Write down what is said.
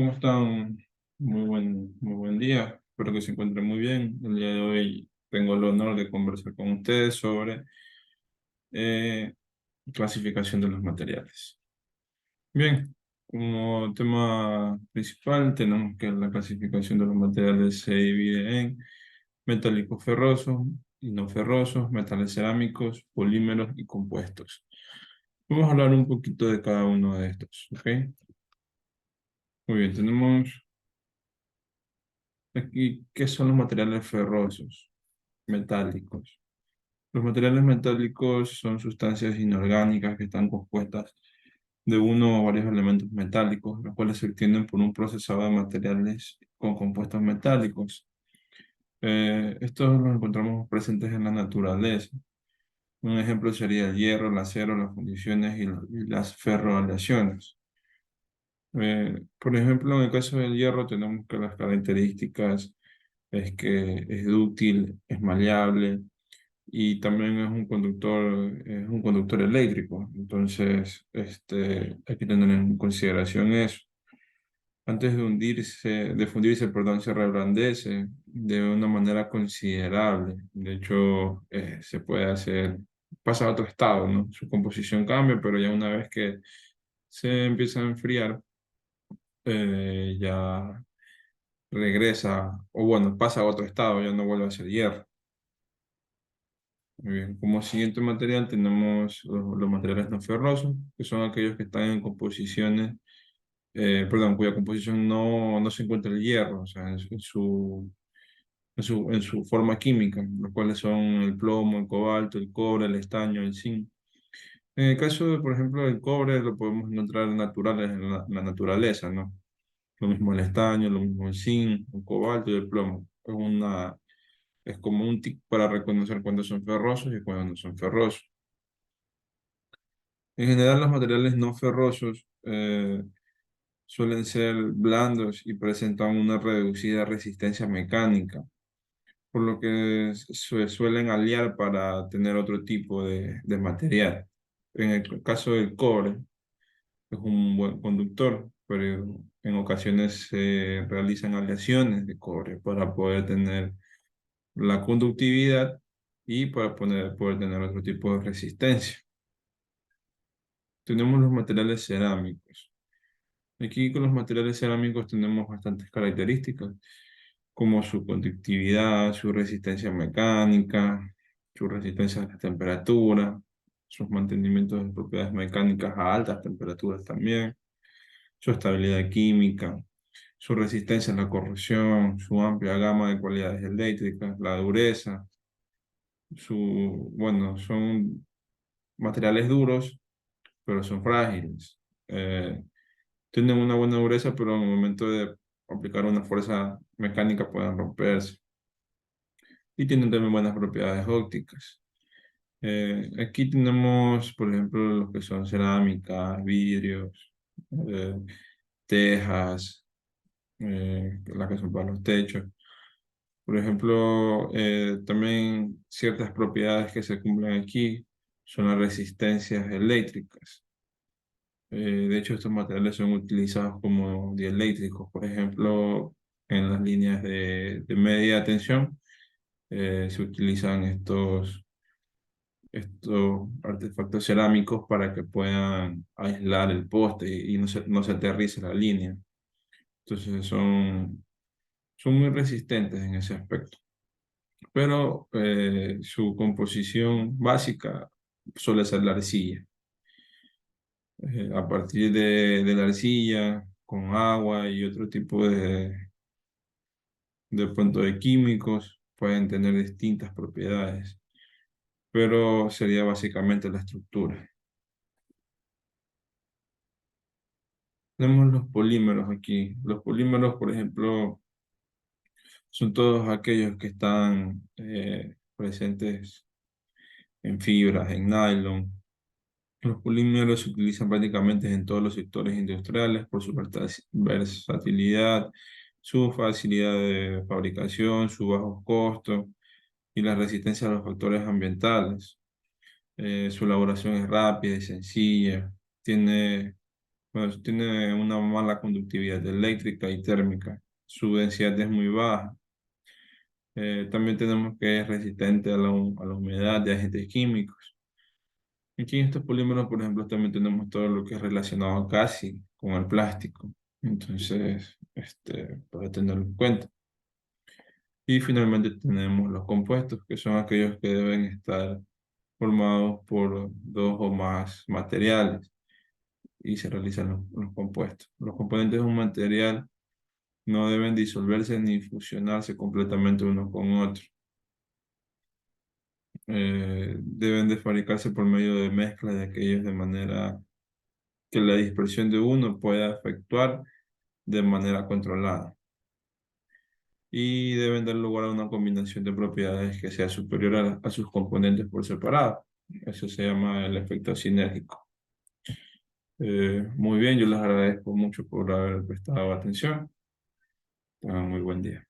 ¿Cómo están? Muy buen día. Espero que se encuentren muy bien. El día de hoy tengo el honor de conversar con ustedes sobre eh, clasificación de los materiales. Bien, como tema principal tenemos que la clasificación de los materiales se divide en metálicos ferrosos y no ferrosos, metales cerámicos, polímeros y compuestos. Vamos a hablar un poquito de cada uno de estos, ¿ok? Muy bien, tenemos aquí, ¿qué son los materiales ferrosos? Metálicos. Los materiales metálicos son sustancias inorgánicas que están compuestas de uno o varios elementos metálicos, los cuales se obtienen por un procesado de materiales con compuestos metálicos. Estos los encontramos presentes en la naturaleza. Un ejemplo sería el hierro, el acero, las fundiciones y las ferroaleaciones. Por ejemplo, en el caso del hierro tenemos que las características es que es dúctil, es maleable y también es un conductor eléctrico. Entonces, hay que tener en consideración eso. Antes de fundirse, perdón, se reblandece de una manera considerable. De hecho, se puede hacer, pasa a otro estado, ¿no? Su composición cambia, pero ya una vez que se empieza a enfriar, ya regresa, o bueno, pasa a otro estado, ya no vuelve a ser hierro. Muy bien, como siguiente material tenemos los materiales no ferrosos, que son aquellos que están en composiciones, perdón, cuya composición no se encuentra el hierro, o sea, en su forma química, los cuales son el plomo, el cobalto, el cobre, el estaño, el zinc. En el caso de, por ejemplo, el cobre, lo podemos encontrar naturales en la naturaleza, ¿no? Lo mismo el estaño, lo mismo el zinc, el cobalto y el plomo. Es como un tic para reconocer cuándo son ferrosos y cuándo no son ferrosos. En general, los materiales no ferrosos suelen ser blandos y presentan una reducida resistencia mecánica, por lo que se suelen aliar para tener otro tipo de material. En el caso del cobre, es un buen conductor, pero en ocasiones se realizan aleaciones de cobre para poder tener la conductividad y para poder tener otro tipo de resistencia. Tenemos los materiales cerámicos. Aquí con los materiales cerámicos tenemos bastantes características, como su conductividad, su resistencia mecánica, su resistencia a la temperatura, sus mantenimientos de propiedades mecánicas a altas temperaturas también, su estabilidad química, su resistencia a la corrosión, su amplia gama de cualidades eléctricas, la dureza, bueno, son materiales duros, pero son frágiles. Tienen una buena dureza, pero en el momento de aplicar una fuerza mecánica pueden romperse. Y tienen también buenas propiedades ópticas. Aquí tenemos, por ejemplo, lo que son cerámicas, vidrios, eh, tejas, las que son para los techos. Por ejemplo, también ciertas propiedades que se cumplen aquí son las resistencias eléctricas. De hecho, estos materiales son utilizados como dieléctricos, por ejemplo, en las líneas de media tensión, se utilizan estos artefactos cerámicos para que puedan aislar el poste y no se aterrice la línea. Entonces son muy resistentes en ese aspecto. Pero su composición básica suele ser la arcilla. A partir de la arcilla, con agua y otro tipo de pronto de químicos, pueden tener distintas propiedades, pero sería básicamente la estructura. Tenemos los polímeros aquí. Los polímeros, por ejemplo, son todos aquellos que están presentes en fibras, en nylon. Los polímeros se utilizan prácticamente en todos los sectores industriales por su versatilidad, su facilidad de fabricación, su bajo costo y la resistencia a los factores ambientales. Su elaboración es rápida y sencilla. Tiene Bueno, eso tiene una mala conductividad eléctrica y térmica. Su densidad es muy baja. También tenemos que es resistente a a la humedad de agentes químicos. Aquí en estos polímeros, por ejemplo, también tenemos todo lo que es relacionado casi con el plástico. Entonces, para tenerlo en cuenta. Y finalmente tenemos los compuestos, que son aquellos que deben estar formados por dos o más materiales y se realizan los compuestos. Los componentes de un material no deben disolverse ni fusionarse completamente unos con otros. Deben de fabricarse por medio de mezcla de aquellos de manera que la dispersión de uno pueda efectuar de manera controlada. Y deben dar lugar a una combinación de propiedades que sea superior a sus componentes por separado. Eso se llama el efecto sinérgico. Muy bien, yo les agradezco mucho por haber prestado atención. Tengan muy buen día.